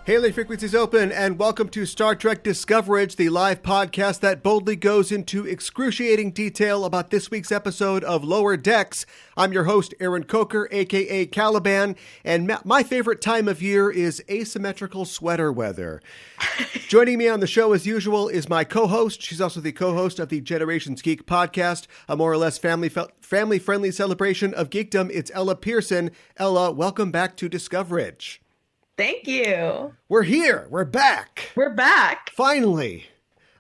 Hailing frequencies open, and welcome to Star Trek Discoverage, the live podcast that boldly goes into excruciating detail about this week's episode of Lower Decks. I'm your host, Aaron Coker, aka Caliban, and my favorite time of year is asymmetrical sweater weather. Joining me on the show, as usual, is my co-host. She's also the co-host of the Generations Geek podcast, a more or less family-friendly celebration of geekdom. It's Ella Pearson. Ella, welcome back to Discoverage. Thank you. We're here. We're back. We're back. Finally.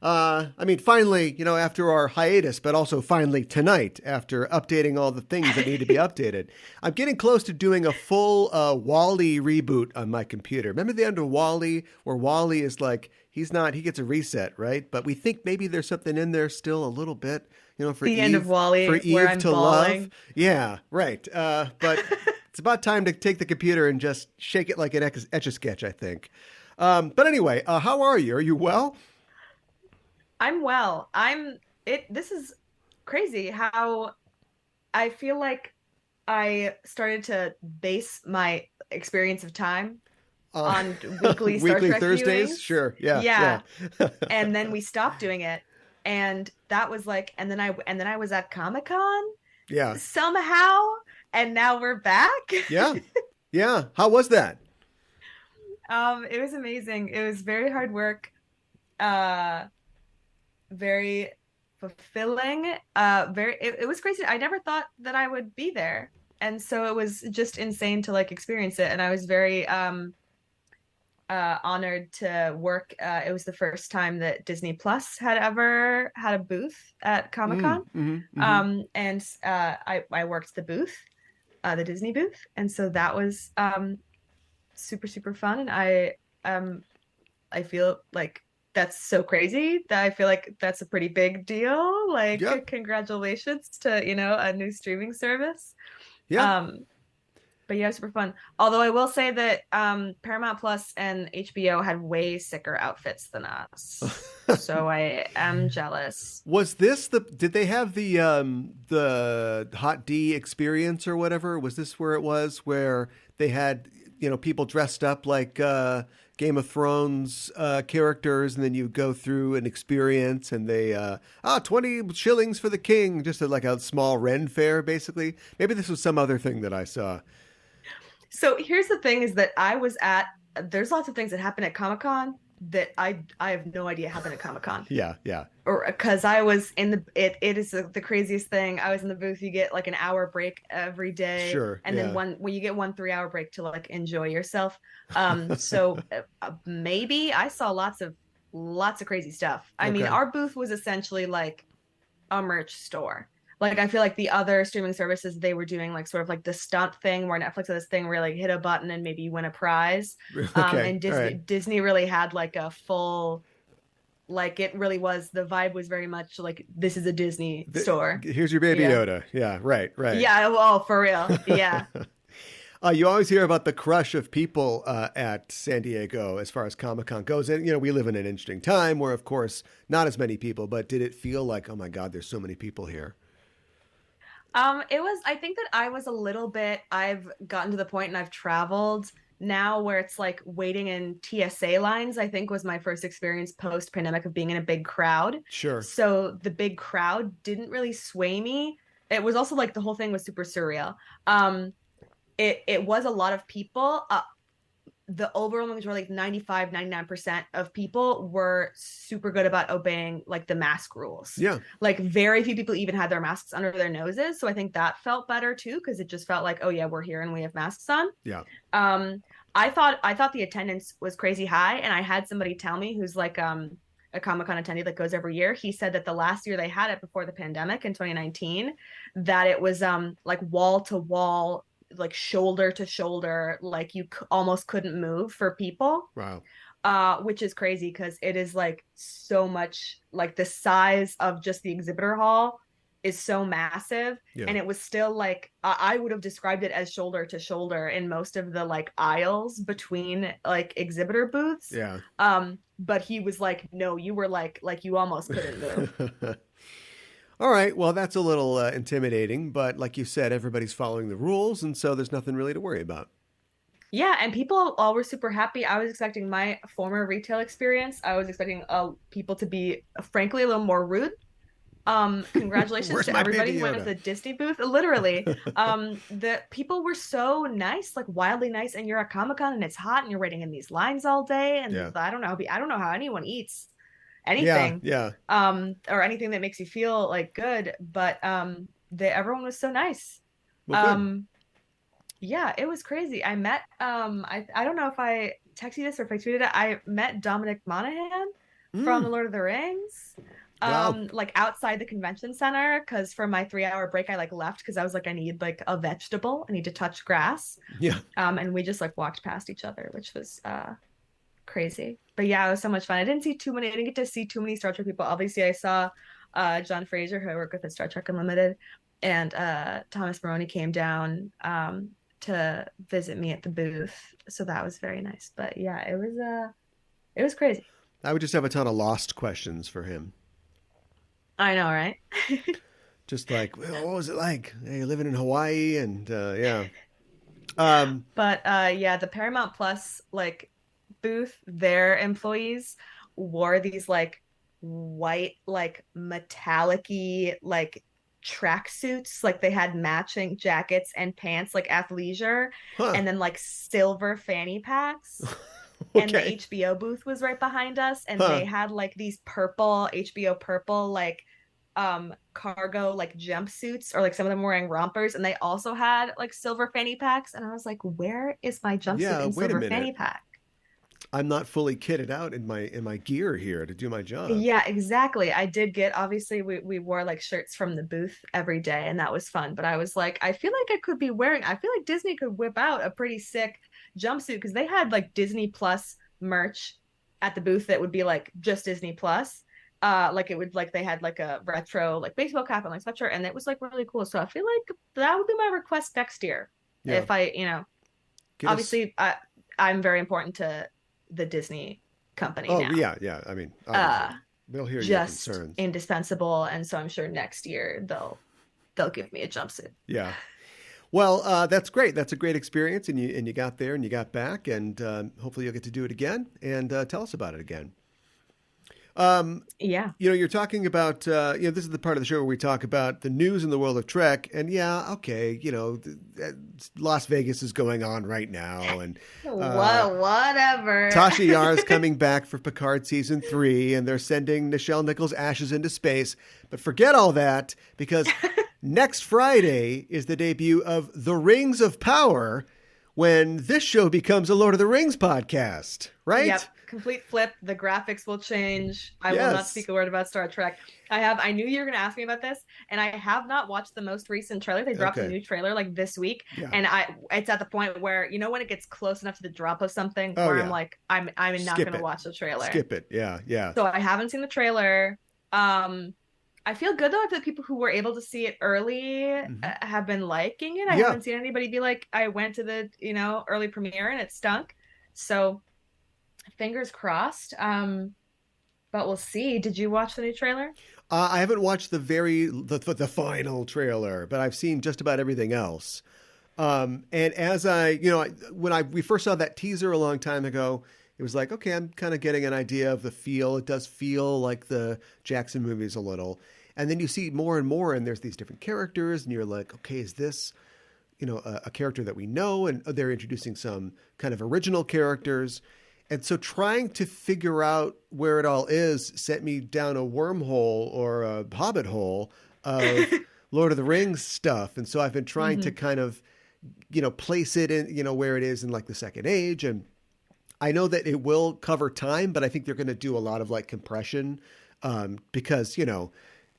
Finally, after our hiatus, but also finally tonight after updating all the things that need to be updated. I'm getting close to doing a full WALL-E reboot on my computer. Remember the end of WALL-E, where WALL-E is like, he gets a reset, right? But we think maybe there's something in there still a little bit, for the Eve, end of WALL-E, for Eve where I'm to bawling. love. Yeah, right. But it's about time to take the computer and just shake it like an Etch-a-Sketch, I think. But anyway, how are you? Are you well? I'm well. This is crazy how I feel like I started to base my experience of time on weekly Star Trek Thursdays. viewings. Sure. Yeah. Yeah. And then we stopped doing it. And that was like, and then I was at Comic-Con. Yeah. Somehow. And now we're back. Yeah. Yeah. How was that? It was amazing. It was very hard work. Very fulfilling. It was crazy. I never thought that I would be there. And so it was just insane to experience it. And I was very honored to work. It was the first time that Disney Plus had ever had a booth at Comic-Con. And I worked the booth, the Disney booth. And so that was super, super fun. And I feel like that's so crazy that I feel like that's a pretty big deal. Congratulations to, a new streaming service. Yeah. But yeah, super fun. Although I will say that Paramount Plus and HBO had way sicker outfits than us. So I am jealous. Was this did they have the Hot D experience or whatever? Was this where it was where they had, people dressed up like Game of Thrones characters, and then you go through an experience and they 20 shillings for the king, just like a small Ren fair, basically. Maybe this was some other thing that I saw. So here's the thing is that there's lots of things that happen at Comic-Con that I have no idea happened at Comic-Con. Yeah. Or because I was in it is the craziest thing. I was in the booth. You get like an hour break every day. Sure. And then you get 1 3-hour break to enjoy yourself. So maybe I saw lots of crazy stuff. I mean, our booth was essentially like a merch store. I feel like the other streaming services, they were doing sort of the stunt thing where Netflix had this thing where hit a button and maybe you win a prize. And Disney really had a full, it really was, the vibe was very much this is a Disney store. Here's your baby Yoda. Yeah, right. Yeah, well, for real. Yeah. You always hear about the crush of people at San Diego as far as Comic-Con goes. And, we live in an interesting time where, of course, not as many people, but did it feel like, oh my God, there's so many people here? I think that I was a little bit, I've gotten to the point and I've traveled now where it's waiting in TSA lines, I think was my first experience post-pandemic of being in a big crowd. Sure. So the big crowd didn't really sway me. It was also the whole thing was super surreal. It was a lot of people. The overwhelming majority, 95, 99% of people were super good about obeying the mask rules. Yeah. Very few people even had their masks under their noses. So I think that felt better too, because it just felt oh yeah, we're here and we have masks on. Yeah. I thought the attendance was crazy high, and I had somebody tell me who's a Comic-Con attendee that goes every year. He said that the last year they had it before the pandemic in 2019, that it was wall to wall, shoulder to shoulder, you almost couldn't move for people. Wow. Which is crazy because it is so much, the size of just the exhibitor hall is so massive. Yeah. And it was still I would have described it as shoulder to shoulder in most of the aisles between exhibitor booths. Yeah. But he was no, you were you almost couldn't move. All right. Well, that's a little intimidating, but like you said, everybody's following the rules, and so there's nothing really to worry about. Yeah, and people all were super happy. I was expecting my former retail experience. I was expecting people to be, frankly, a little more rude. Congratulations Where's to my everybody baby who went to Yoda? the Disney booth. Literally, the people were so nice, like wildly nice. And you're at Comic-Con and it's hot and you're waiting in these lines all day. And Yeah. I don't know how anyone eats Yeah. anything, Yeah. or anything that makes you feel like good. But everyone was so nice. Well, good. Um, yeah, it was crazy. I met I don't know if I texted you this or if I tweeted it. I met Dominic Monaghan from Mm. The Lord of the Rings. Wow. Like outside the convention center, because for my 3 hour break I like left because I was like, I need like a vegetable. I need to touch grass. Yeah. And we just like walked past each other, which was crazy. But yeah, it was so much fun. I didn't get to see too many Star Trek people. Obviously, I saw John Fraser, who I work with at Star Trek Unlimited, and Thomas Maroney came down to visit me at the booth. So that was very nice. But yeah, it was crazy. I would just have a ton of lost questions for him. I know, right? Just like, well, what was it like? Hey, living in Hawaii, and yeah. But yeah, the Paramount Plus like booth, their employees wore these like white, like metallic-y, like tracksuits. Like they had matching jackets and pants, like athleisure, Huh. and then like silver fanny packs. And the Okay. HBO booth was right behind us, and Huh. they had like these purple HBO purple like cargo like jumpsuits, or like some of them were wearing rompers, and they also had like silver fanny packs, and I was like, where is my jumpsuit Yeah. and Wait a silver minute. fanny pack? I'm not fully kitted out in my gear here to do my job. Yeah, exactly. I did get, obviously we wore like shirts from the booth every day, and that was fun, but I was like, I feel like I feel like Disney could whip out a pretty sick jumpsuit, because they had like Disney Plus merch at the booth that would be like just Disney Plus. Like it would, like they had like a retro like baseball cap and like sweatshirt, and it was like really cool. So I feel like that would be my request next year. Yeah. If I, Get us. obviously I'm very important to the Disney company Oh now. yeah. Yeah. I mean, obviously, Uh they'll hear your just concerns. indispensable, and so I'm sure next year they'll give me a jumpsuit. Yeah. Well, that's great. That's a great experience, and you got there and you got back, and hopefully you'll get to do it again and tell us about it again. Yeah. You're talking about, this is the part of the show where we talk about the news in the world of Trek. And yeah, okay, Las Vegas is going on right now. And Whatever. Tasha Yar is coming back for Picard season 3, and they're sending Nichelle Nichols' ashes into space. But forget all that, because next Friday is the debut of The Rings of Power, when this show becomes a Lord of the Rings podcast, right? Yep. Complete flip. The graphics will change. I will not Yes. speak a word about Star Trek. I knew you were going to ask me about this, and I have not watched the most recent trailer. They dropped a new trailer like this week, Yeah. and it's at the point where, when it gets close enough to the drop of something, Oh, where yeah. I'm like, I'm not Skip going to it. watch the trailer. Skip it. Yeah, yeah. So I haven't seen the trailer. I feel good though. I feel like people who were able to see it early have been liking it. I Yeah. haven't seen anybody be like, I went to the early premiere and it stunk. So fingers crossed. But we'll see. Did you watch the new trailer? I haven't watched the final trailer, but I've seen just about everything else. And as we first saw that teaser a long time ago, it was like, okay, I'm kind of getting an idea of the feel. It does feel like the Jackson movies a little. And then you see more and more, and there's these different characters, and you're like, okay, is this, a character that we know? And they're introducing some kind of original characters. And so trying to figure out where it all is sent me down a wormhole or a hobbit hole of Lord of the Rings stuff. And so I've been trying to kind of, place it in, where it is in like the Second Age. And I know that it will cover time, but I think they're going to do a lot of like compression because,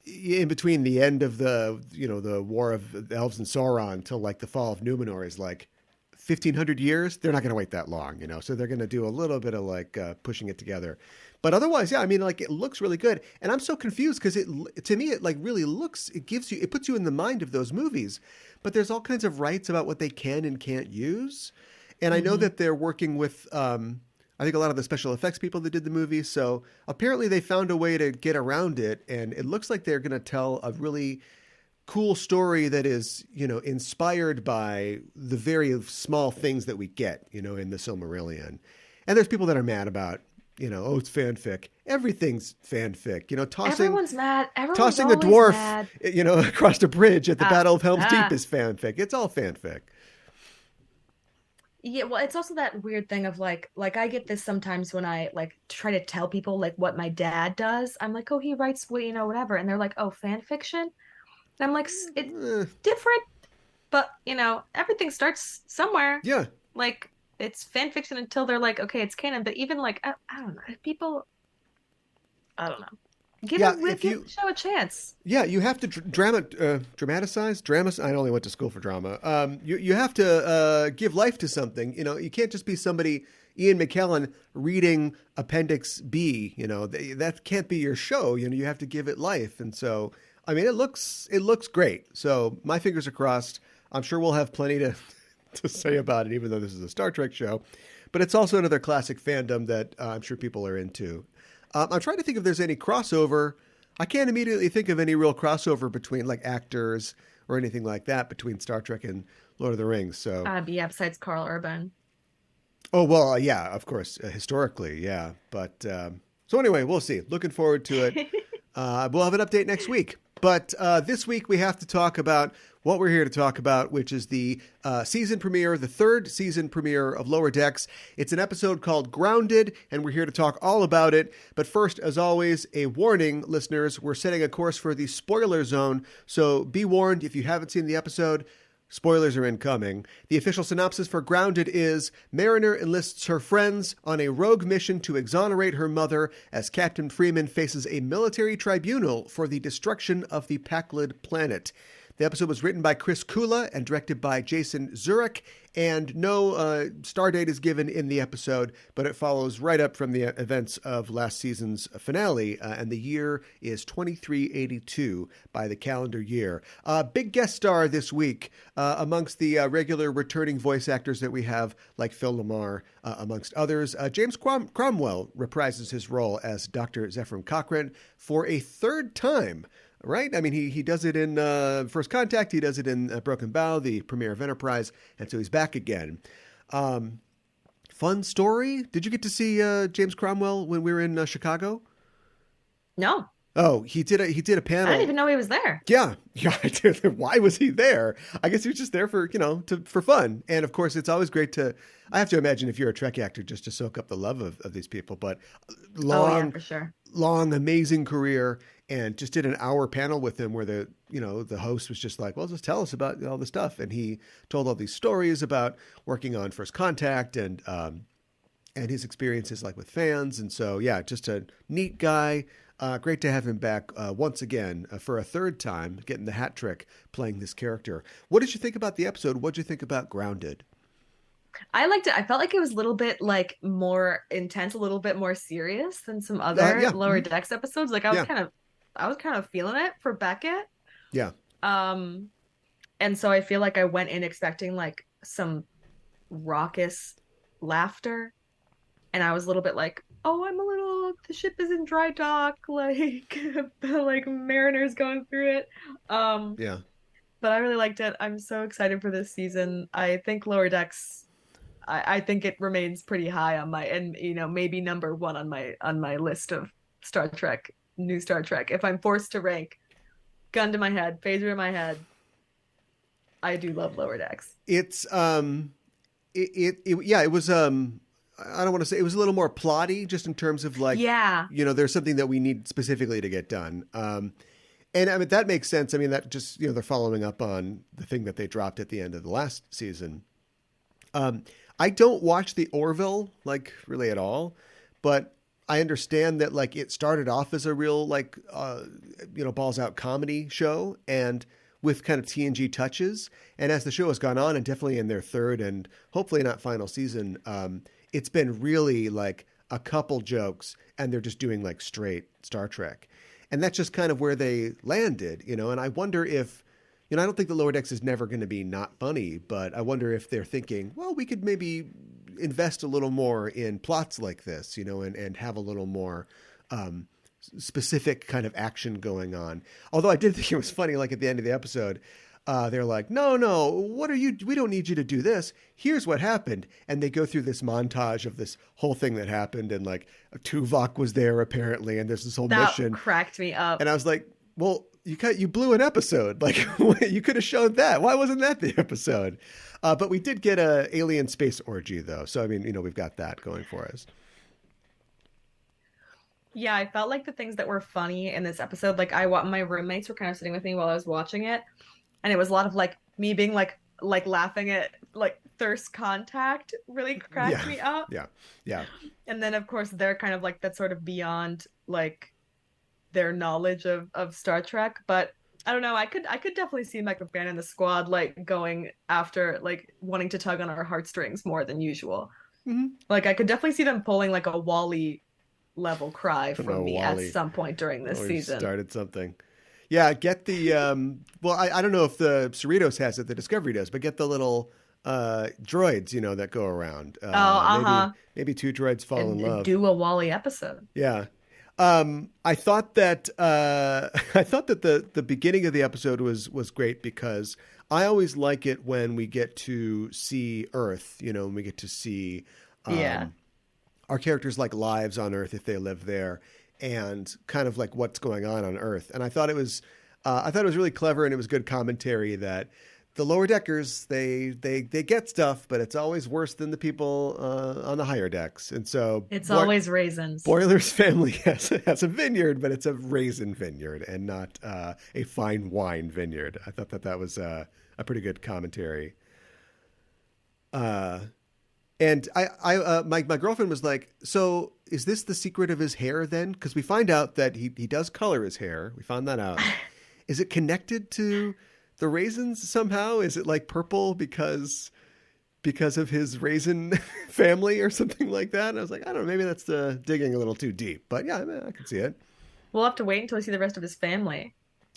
in between the end of the War of the Elves and Sauron till like the fall of Numenor is like 1,500 years. They're not going to wait that long, so they're going to do a little bit of like pushing it together. But otherwise, yeah, I mean, like it looks really good. And I'm so confused because to me, it like really it puts you in the mind of those movies, but there's all kinds of rights about what they can and can't use. And I know that they're working with, I think a lot of the special effects people that did the movie. So apparently they found a way to get around it. And it looks like they're going to tell a really cool story that is, inspired by the very small things that we get, in the Silmarillion. And there's people that are mad about, oh, it's fanfic. Everything's fanfic. Everyone's mad. Everyone's tossing a always dwarf, mad. Across a bridge at the Battle of Helm's Deep is fanfic. It's all fanfic. Yeah, well, it's also that weird thing of like I get this sometimes when I like try to tell people like what my dad does. I'm like, oh, he writes, whatever, and they're like, oh, fan fiction. And I'm like, it's different, but everything starts somewhere. Yeah. Like it's fan fiction until they're like, okay, it's canon. But even like I don't know, people, I don't know. Give the show a chance. Yeah, you have to dramatize. I only went to school for drama. You have to give life to something. You can't just be somebody, Ian McKellen, reading Appendix B. That can't be your show. You have to give it life. And so, I mean, it looks great. So my fingers are crossed. I'm sure we'll have plenty to say about it, even though this is a Star Trek show. But it's also another classic fandom that I'm sure people are into. I'm trying to think if there's any crossover. I can't immediately think of any real crossover between like actors or anything like that between Star Trek and Lord of the Rings. So yeah, besides Carl Urban. Oh, well, yeah, of course, historically, yeah. But so anyway, we'll see. Looking forward to it. We'll have an update next week. But this week we have to talk about what we're here to talk about, which is the season premiere, the third season premiere of Lower Decks. It's an episode called Grounded, and we're here to talk all about it. But first, as always, a warning, listeners. We're setting a course for the spoiler zone, so be warned if you haven't seen the episode. Spoilers are incoming. The official synopsis for Grounded is: Mariner enlists her friends on a rogue mission to exonerate her mother as Captain Freeman faces a military tribunal for the destruction of the Pakled planet. The episode was written by Chris Kula and directed by Jason Zurek, and no star date is given in the episode, but it follows right up from the events of last season's finale, and the year is 2382 by the calendar year. Big guest star this week amongst the regular returning voice actors that we have, like Phil Lamar, amongst others. James Cromwell reprises his role as Dr. Zephyr Cochrane for a third time. Right? I mean, he does it in First Contact. He does it in Broken Bow, the premiere of Enterprise. And so he's back again. Fun story. Did you get to see James Cromwell when we were in Chicago? No. Oh, he did a panel. I didn't even know he was there. Yeah, I did. Why was he there? I guess he was just there for for fun. And of course, it's always great to. I have to imagine if you're a Trek actor, just to soak up the love of these people. But for sure. Long, amazing career, and just did an hour panel with him where the host was just like, well, just tell us about all the stuff, and he told all these stories about working on First Contact and his experiences like with fans, and so yeah, just a neat guy. Great to have him back once again for a third time, getting the hat trick playing this character. What did you think about the episode? What did you think about Grounded? I liked it. I felt like it was a little bit like more intense, a little bit more serious than some other Lower Decks episodes. Like I was kind of feeling it for Beckett. Yeah. And so I feel like I went in expecting like some raucous laughter, and I was a little bit like, oh, the ship is in dry dock, like like Mariner's going through it. Yeah. But I really liked it. I'm so excited for this season. I think Lower Decks, I think it remains pretty high on my, and maybe number one on my list of Star Trek, new Star Trek. If I'm forced to rank, gun to my head, phaser in my head, I do love Lower Decks. It's it was I don't want to say it was a little more plotty, just in terms of like, there's something that we need specifically to get done. And I mean, that makes sense. I mean, that just, they're following up on the thing that they dropped at the end of the last season. I don't watch the Orville, like, really at all, but I understand that, like, it started off as a real, like, balls out comedy show, and with kind of TNG touches. And as the show has gone on, and definitely in their third and hopefully not final season, it's been really like a couple jokes, and they're just doing like straight Star Trek. And that's just kind of where they landed, and I wonder if, I don't think the Lower Decks is never going to be not funny, but I wonder if they're thinking, well, we could maybe invest a little more in plots like this, and have a little more specific kind of action going on. Although I did think it was funny, like at the end of the episode, they're like, no, what are you, we don't need you to do this. Here's what happened. And they go through this montage of this whole thing that happened. And like Tuvok was there apparently. And there's this whole mission. That cracked me up. And I was like, well, you blew an episode. Like you could have showed that. Why wasn't that the episode? But we did get a alien space orgy though. So, I mean, we've got that going for us. Yeah, I felt like the things that were funny in this episode, like my roommates were kind of sitting with me while I was watching it, and it was a lot of like me being like laughing at like thirst contact really cracked me up. Yeah. And then of course they're kind of like that's sort of beyond like their knowledge of Star Trek, but I don't know. I could definitely see Mike McMahon and the squad like going after like wanting to tug on our heartstrings more than usual. Mm-hmm. Like I could definitely see them pulling like a Wally level cry from me Wally. at some point during this season. Started something. Yeah, get the well, I don't know if the Cerritos has it, the Discovery does, but get the little droids, that go around. Maybe two droids fall in love. Do a Wally episode. Yeah. I thought that the beginning of the episode was great because I always like it when we get to see Earth, when we get to see our characters' like lives on Earth if they live there, and kind of like what's going on Earth. And I thought it was really clever, and it was good commentary that the lower deckers they get stuff, but it's always worse than the people on the higher decks. And so it's always raisins. Boiler's family has a vineyard, but it's a raisin vineyard and not a fine wine vineyard. I thought that was a pretty good commentary. And my girlfriend was like, so is this the secret of his hair then? Because we find out that he does color his hair. We found that out. Is it connected to the raisins somehow? Is it like purple because of his raisin family or something like that? And I was like, I don't know, maybe that's digging a little too deep. But yeah, I can see it. We'll have to wait until we see the rest of his family.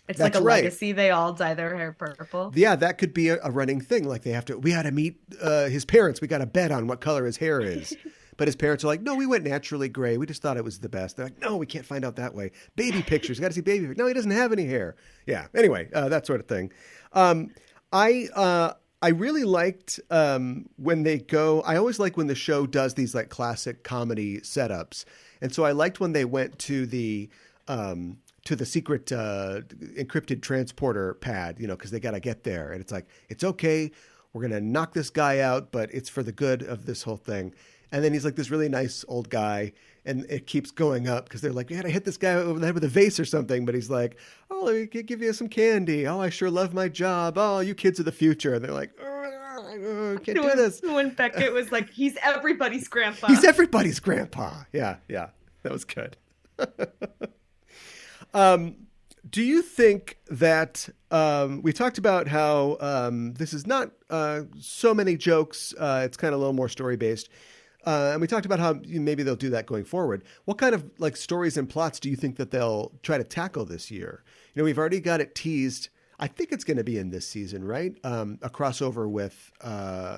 It's That's like a right. legacy. They all dye their hair purple. Yeah, that could be a running thing. Like we got to meet his parents. We got to bet on what color his hair is. But his parents are like, no, we went naturally gray. We just thought it was the best. They're like, no, we can't find out that way. Baby pictures. Got to see baby pictures. No, he doesn't have any hair. Yeah. Anyway, that sort of thing. I really liked when they go. I always like when the show does these like classic comedy setups. And so I liked when they went to the secret encrypted transporter pad, because they got to get there. And it's like, it's okay. We're going to knock this guy out, but it's for the good of this whole thing. And then he's like this really nice old guy, and it keeps going up because they're like, we got to hit this guy over the head with a vase or something. But he's like, oh, let me give you some candy. Oh, I sure love my job. Oh, you kids of the future. And they're like, can't do this. When Beckett was like, he's everybody's grandpa. He's everybody's grandpa. Yeah. That was good. Do you think that we talked about how this is not so many jokes? It's kind of a little more story based. And we talked about how maybe they'll do that going forward. What kind of like stories and plots do you think that they'll try to tackle this year? We've already got it teased. I think it's going to be in this season, right? A crossover with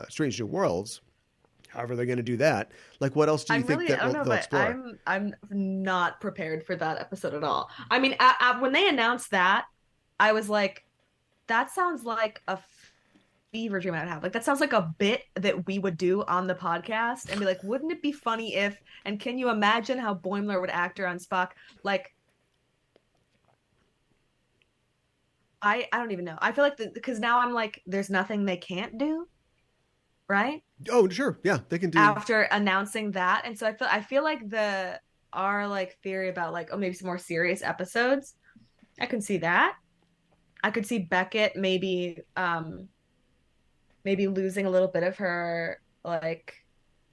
Strange New Worlds. However they're going to do that. Like, what else do you think they'll explore? I'm not prepared for that episode at all. I mean, when they announced that, I was like, that sounds like a fever dream I'd have. Like, that sounds like a bit that we would do on the podcast and be like, wouldn't it be funny if, and can you imagine how Boimler would act her on Spock? Like, I don't even know. I feel like, because now I'm like, there's nothing they can't do. Right? Oh, sure. Yeah, they can do after announcing that. And so I feel like our like theory about like, oh, maybe some more serious episodes. I can see that. I could see Beckett maybe losing a little bit of her like,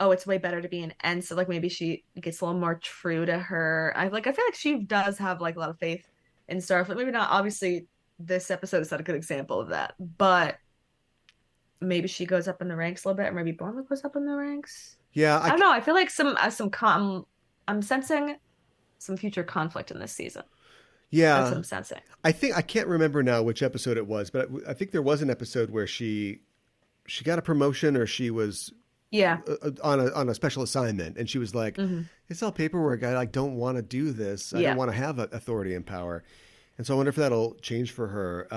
oh, it's way better to be an N. So like maybe she gets a little more true to her. I feel like she does have like a lot of faith in Starfleet. Maybe not, obviously this episode is not a good example of that, but maybe she goes up in the ranks a little bit, or maybe Boimler goes up in the ranks. Yeah, I don't know. I feel like I'm sensing some future conflict in this season. Yeah, that's what I'm sensing. I can't remember now which episode it was, but I think there was an episode where she got a promotion, or she was Yeah. on a special assignment, and she was like, "It's all paperwork. I like don't want to do this. I don't want to have authority and power." And so I wonder if that'll change for her.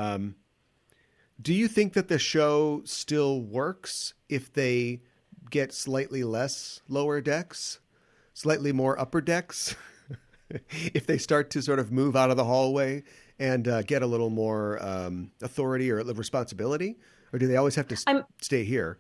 Do you think that the show still works if they get slightly less lower decks, slightly more upper decks? If they start to sort of move out of the hallway and get a little more authority or responsibility, or do they always have to stay here?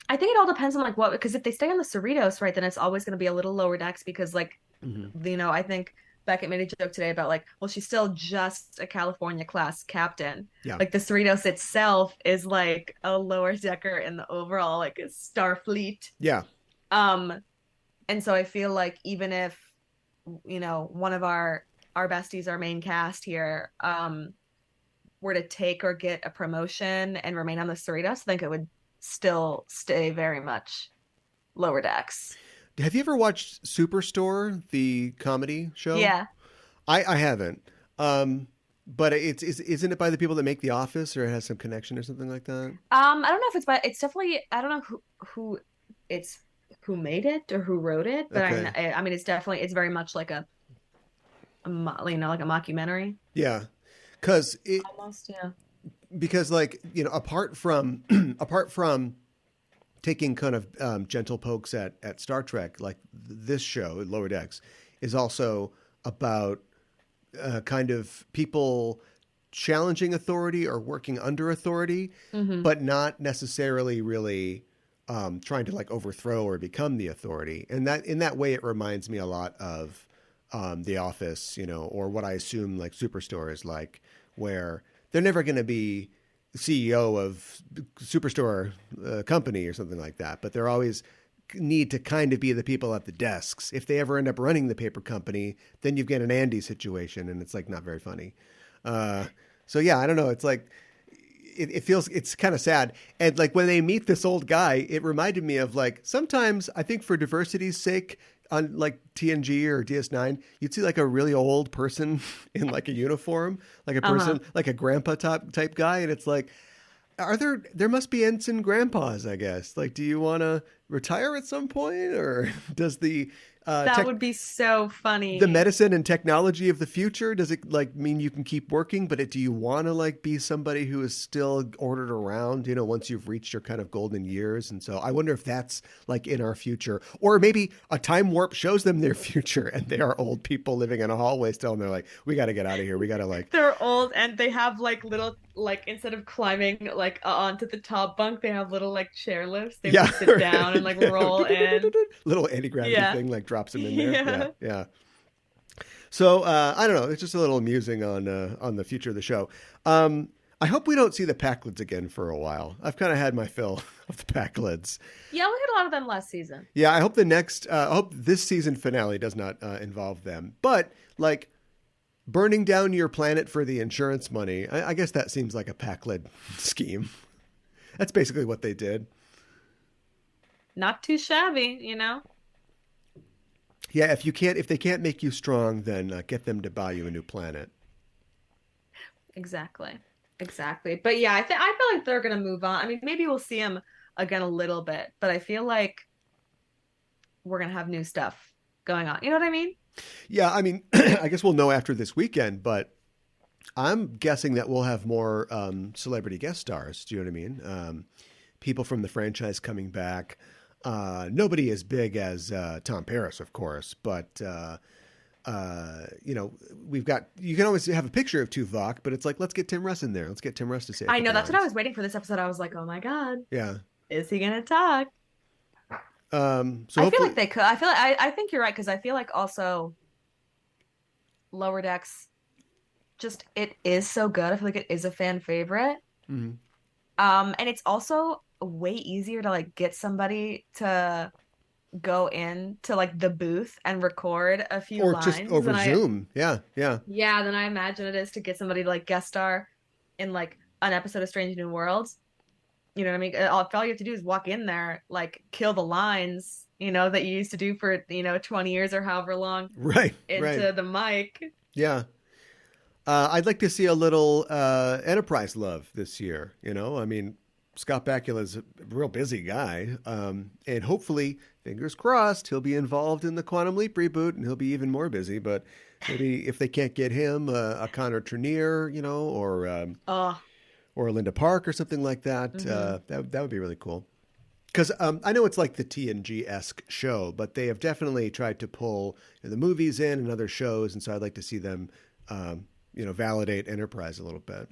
I think it all depends on like what, because if they stay on the Cerritos, right, then it's always going to be a little lower decks because like, I think Beckett made a joke today about like, well, she's still just a California class captain. Yeah. Like the Cerritos itself is like a lower decker in the overall like Starfleet. Yeah. And so I feel like even if, one of our besties, our main cast here, were to take or get a promotion and remain on the Cerritos, I think it would still stay very much lower decks. Have you ever watched Superstore, the comedy show? Yeah. I haven't. But isn't it by the people that make The Office, or it has some connection or something like that? I don't know if it's definitely, I don't know who made it or who wrote it, but okay. I mean, it's very much like a like a mockumentary. Yeah. Because like, apart from taking kind of gentle pokes at Star Trek, like this show, Lower Decks, is also about kind of people challenging authority or working under authority, but not necessarily really trying to like overthrow or become the authority. And that in that way, it reminds me a lot of The Office, or what I assume like Superstore is like, where they're never going to be CEO of Superstore company or something like that, but they're always need to kind of be the people at the desks. If they ever end up running the paper company, then you get an Andy situation, and it's like not very funny. So yeah, I don't know. It's like it feels it's kind of sad. And like when they meet this old guy, it reminded me of like sometimes I think for diversity's sake on like TNG or DS9, you'd see like a really old person in like a uniform, like a person, like a grandpa type guy. And it's like, there must be ensign grandpas, I guess. Like, do you want to retire at some point, or does the that would be so funny. The medicine and technology of the future, does it like mean you can keep working, but do you want to like be somebody who is still ordered around, once you've reached your kind of golden years? And so I wonder if that's like in our future, or maybe a time warp shows them their future and they are old people living in a hallway still. And they're like, we got to get out of here. We got to like, they're old and they have like little, like instead of climbing like onto the top bunk, they have little like chair lifts. They sit down and like roll in. Little anti-gravity thing like drops them in there. Yeah. So I don't know. It's just a little amusing on the future of the show. I hope we don't see the Packlids again for a while. I've kind of had my fill of the Packlids. Yeah, we had a lot of them last season. Yeah, I hope I hope this season finale does not involve them. But like burning down your planet for the insurance money, I guess that seems like a Packlid scheme. That's basically what they did. Not too shabby, Yeah, if they can't make you strong, then get them to buy you a new planet. Exactly. But yeah, I feel like they're gonna move on. I mean, maybe we'll see them again a little bit, but I feel like we're gonna have new stuff going on. You know what I mean? Yeah, I mean, I guess we'll know after this weekend, but I'm guessing that we'll have more celebrity guest stars. Do you know what I mean? People from the franchise coming back. Nobody as big as Tom Paris, of course, but you can always have a picture of Tuvok, but it's like, let's get Tim Russ in there. Let's get Tim Russ to say. I know, that's what I was waiting for this episode. I was like, oh my God. Yeah. Is he gonna talk? So I feel like they could. I think you're right, because I feel like also Lower Decks, just it is so good. I feel like it is a fan favorite. Mm-hmm. And it's also way easier to like get somebody to go in to like the booth and record a few lines, or just over Zoom. Yeah than I imagine it is to get somebody to like guest star in like an episode of Strange New Worlds. You know what I mean? All you have to do is walk in there, like kill the lines, that you used to do for 20 years or however long, right into the mic. Yeah. I'd like to see a little Enterprise love this year. I mean, Scott Bakula's a real busy guy. And hopefully, fingers crossed, he'll be involved in the Quantum Leap reboot and he'll be even more busy. But maybe if they can't get him, a Connor Trinneer, or Linda Park or something like that, that would be really cool. Because I know it's like the TNG-esque show, but they have definitely tried to pull the movies in and other shows. And so I'd like to see them, validate Enterprise a little bit.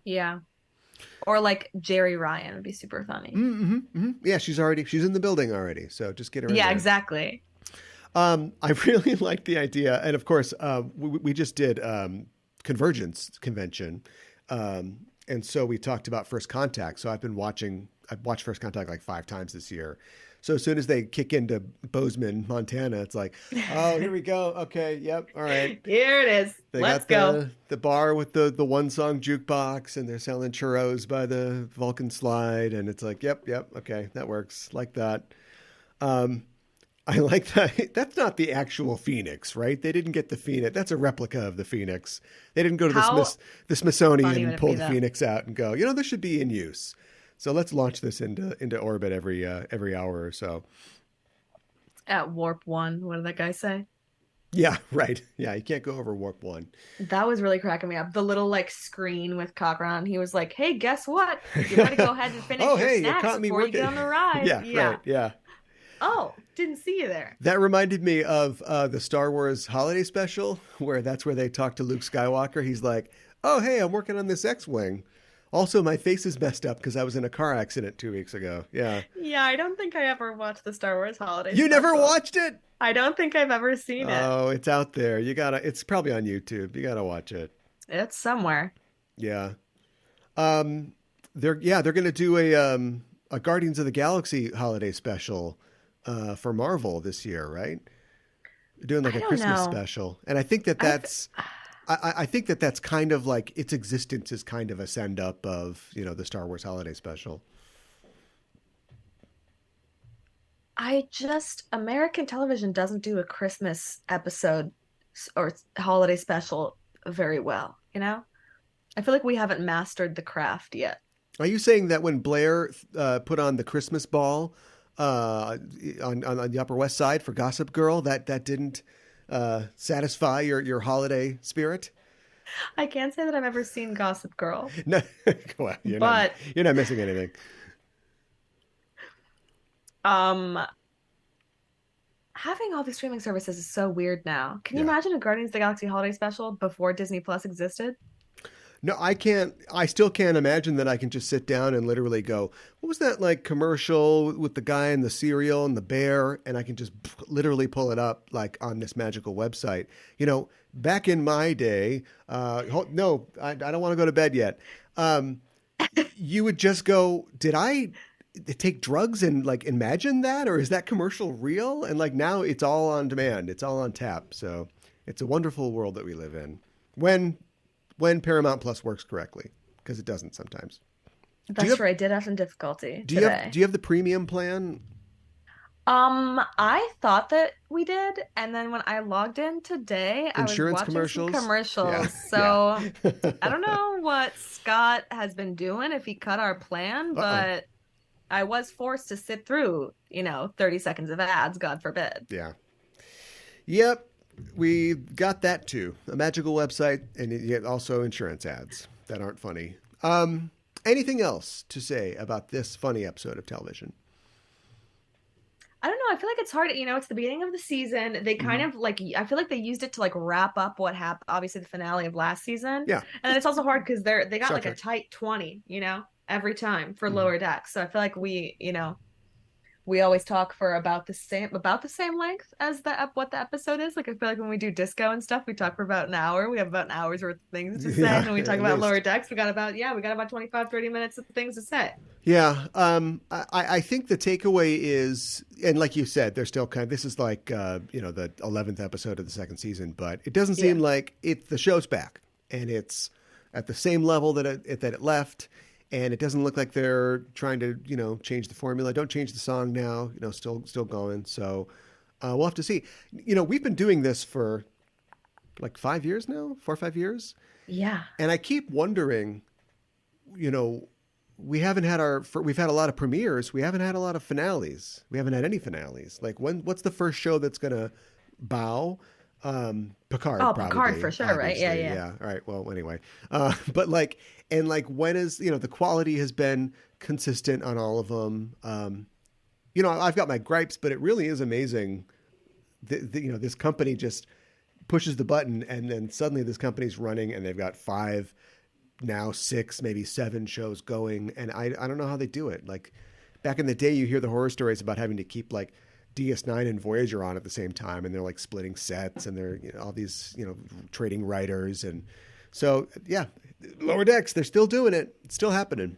Yeah. Or like Jerry Ryan would be super funny. Yeah, she's in the building already. So just get her in there. Yeah, exactly. I really like the idea. And of course, we just did Convergence Convention. And so we talked about First Contact. So I've watched First Contact like 5 times this year. So as soon as they kick into Bozeman, Montana, it's like, oh, here we go. Okay, yep, all right. Here it is. Let's go. The bar with the one song jukebox, and they're selling churros by the Vulcan slide, and it's like, yep, okay, that works. Like that. I like that. That's not the actual Phoenix, right? They didn't get the Phoenix. That's a replica of the Phoenix. They didn't go to the Smithsonian and pull the Phoenix out and go, this should be in use. So let's launch this into orbit every hour or so. At warp 1, what did that guy say? Yeah, right. Yeah, you can't go over warp 1. That was really cracking me up. The little screen with Cochran. He was like, "Hey, guess what? You better go ahead and finish your snacks before you get on the ride." Yeah, right. Yeah. Oh, didn't see you there. That reminded me of the Star Wars holiday special, where they talk to Luke Skywalker. He's like, "Oh, hey, I'm working on this X-Wing. Also, my face is messed up because I was in a car accident 2 weeks ago." Yeah. Yeah, I don't think I ever watched the Star Wars holiday You special. Never watched it? I don't think I've ever seen it. Oh, it's out there. It's probably on YouTube. You gotta watch it. It's somewhere. Yeah. They're going to do a Guardians of the Galaxy holiday special for Marvel this year, right? They're doing a Christmas special. And I think that's I think that's kind of like its existence is kind of a send up of, the Star Wars holiday special. American television doesn't do a Christmas episode or holiday special very well, I feel like we haven't mastered the craft yet. Are you saying that when Blair put on the Christmas ball on the Upper West Side for Gossip Girl, that didn't satisfy your holiday spirit? I can't say that I've ever seen Gossip Girl. No, well, you're not missing anything. Having all these streaming services is so weird now. Can you imagine a Guardians of the Galaxy holiday special before Disney Plus existed? No, I can't. I still can't imagine that I can just sit down and literally go, what was that commercial with the guy and the cereal and the bear? And I can just literally pull it up on this magical website. Back in my day, no, I don't want to go to bed yet. You would just go, did I take drugs and imagine that? Or is that commercial real? And now it's all on demand. It's all on tap. So it's a wonderful world that we live in. When Paramount Plus works correctly, because it doesn't sometimes. That's right. Did have some difficulty do you have the premium plan? I thought that we did, and then when I logged in today, I was watching commercials. Some commercials. Yeah. So I don't know what Scott has been doing if he cut our plan, but I was forced to sit through 30 seconds of ads. God forbid. Yeah. Yep. We got that too. A magical website and yet also insurance ads that aren't funny. Anything else to say about this funny episode of television? I don't know. I feel like it's hard. It's the beginning of the season. They kind of I feel like they used it to wrap up what happened. Obviously the finale of last season. Yeah. And then it's also hard because they got a tight 20, every time for Lower Decks. So I feel like we always talk for about the same length as what the episode is. I feel like when we do disco and stuff, we talk for about an hour. We have about an hour's worth of things to say. And when we talk about Lower Decks, we got about 25, 30 minutes of things to say. Yeah. I think the takeaway is, and like you said, they're still this is the 11th episode of the second season, but it doesn't seem like the show's back and it's at the same level that it left. And it doesn't look like they're trying to, change the formula. Don't change the song now, still going. So we'll have to see. We've been doing this for 5 years now, 4 or 5 years. Yeah. And I keep wondering, we've had a lot of premieres. We haven't had a lot of finales. We haven't had any finales. Like what's the first show that's going to bow? Picard. Oh, probably, Picard for sure, right? Yeah. All right. Well, anyway, but when is, the quality has been consistent on all of them. I've got my gripes, but it really is amazing. This company just pushes the button, and then suddenly this company's running, and they've got 5, now 6, maybe 7 shows going, and I don't know how they do it. Like back in the day, you hear the horror stories about having to keep like DS9 and Voyager on at the same time, and they're like splitting sets, and they're all these trading writers, and so Lower Decks, they're still doing it. It's still happening.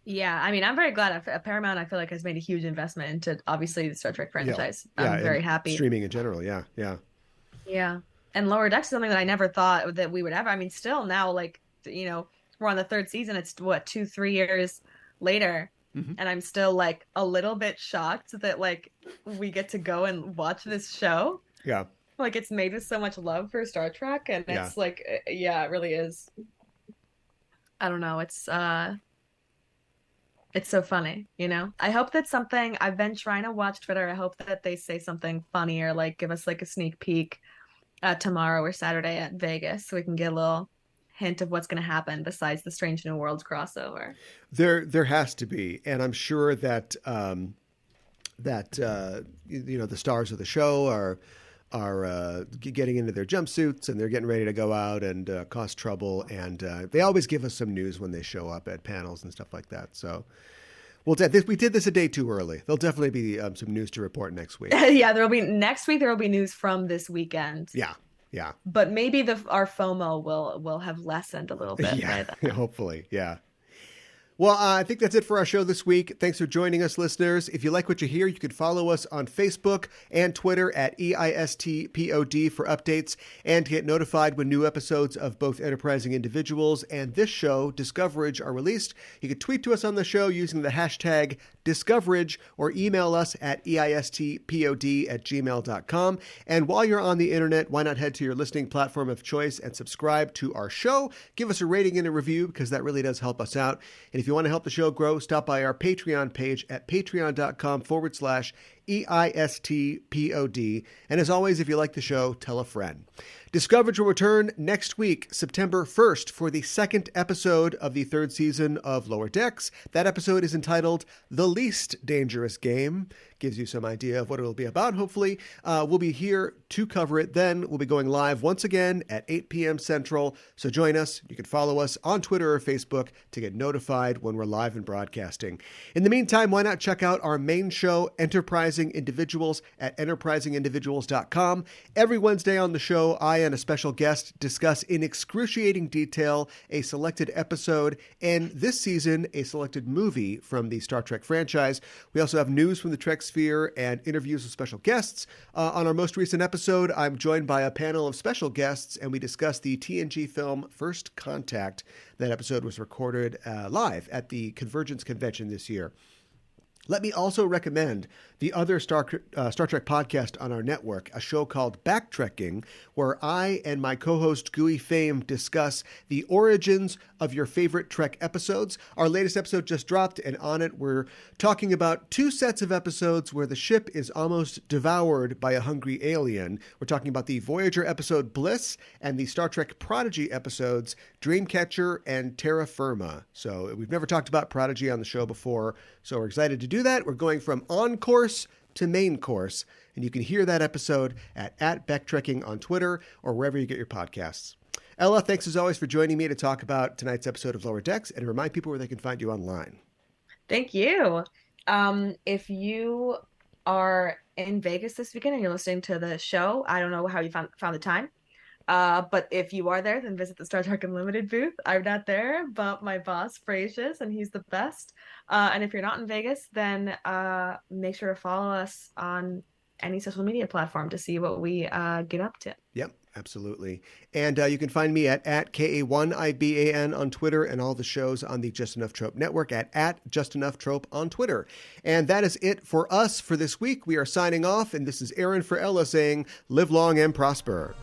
Yeah, I mean, I'm very glad. Paramount, I feel like, has made a huge investment into obviously the Star Trek franchise. Yeah, I'm very happy. Streaming in general, yeah. Yeah, and Lower Decks is something that I never thought that we would ever. I mean, still now, like we're on the 3rd season. It's what 2-3 years later. Mm-hmm. And I'm still like a little bit shocked that like we get to go and watch this show. Yeah. Like it's made with so much love for Star Trek, and it's like, it really is. I don't know. It's so funny, I hope that I've been trying to watch Twitter. I hope that they say something funny or like give us like a sneak peek tomorrow or Saturday at Vegas so we can get a little hint of what's going to happen besides the Strange New Worlds crossover. There has to be, and I'm sure that the stars of the show are getting into their jumpsuits, and they're getting ready to go out and cause trouble, and they always give us some news when they show up at panels and stuff like that. So we did this a day too early. There'll definitely be some news to report next week. Yeah, next week there will be news from this weekend. Yeah. But maybe our FOMO will have lessened a little bit. Yeah, hopefully. Yeah. Well, I think that's it for our show this week. Thanks for joining us, listeners. If you like what you hear, you can follow us on Facebook and Twitter at EISTPOD for updates and to get notified when new episodes of both Enterprising Individuals and this show, Discoverage, are released. You can tweet to us on the show using the hashtag Discoverage or email us at EISTPOD@gmail.com. And while you're on the internet, why not head to your listening platform of choice and subscribe to our show? Give us a rating and a review because that really does help us out. And if you want to help the show grow, stop by our Patreon page at patreon.com/EISTPOD. And as always, if you like the show, tell a friend. Discoverage will return next week, September 1st, for the 2nd episode of the 3rd season of Lower Decks. That episode is entitled The Least Dangerous Game. Gives you some idea of what it'll be about, hopefully. We'll be here to cover it then. We'll be going live once again at 8 p.m. Central. So join us. You can follow us on Twitter or Facebook to get notified when we're live and broadcasting. In the meantime, why not check out our main show, Enterprising Individuals, at enterprisingindividuals.com. Every Wednesday on the show, I and a special guest discuss in excruciating detail a selected episode, and this season, a selected movie from the Star Trek franchise. We also have news from the Trek sphere and interviews with special guests. On our most recent episode, I'm joined by a panel of special guests, and we discuss the TNG film First Contact. That episode was recorded live at the Convergence Convention this year. Let me also recommend the other Star Trek podcast on our network, a show called Backtrekking, where I and my co-host Gooey Fame discuss the origins of your favorite Trek episodes. Our latest episode just dropped, and on it we're talking about 2 sets of episodes where the ship is almost devoured by a hungry alien. We're talking about the Voyager episode Bliss and the Star Trek Prodigy episodes Dreamcatcher and Terra Firma. So we've never talked about Prodigy on the show before, so we're excited to do that. We're going from on course to main course, and you can hear that episode at Backtrekking on Twitter or wherever you get your podcasts. Ella, thanks as always for joining me to talk about tonight's episode of Lower Decks and remind people where they can find you online. Thank you. If you are in Vegas this weekend and you're listening to the show, I don't know how you found the time. But if you are there, then visit the Star Trek Unlimited booth. I'm not there, but my boss, Frasier, is, and he's the best. And if you're not in Vegas, then make sure to follow us on any social media platform to see what we get up to. Yep, absolutely. And you can find me at KA1IBAN on Twitter and all the shows on the Just Enough Trope Network at Just Enough Trope on Twitter. And that is it for us for this week. We are signing off, and this is Aaron for Ella saying, live long and prosper.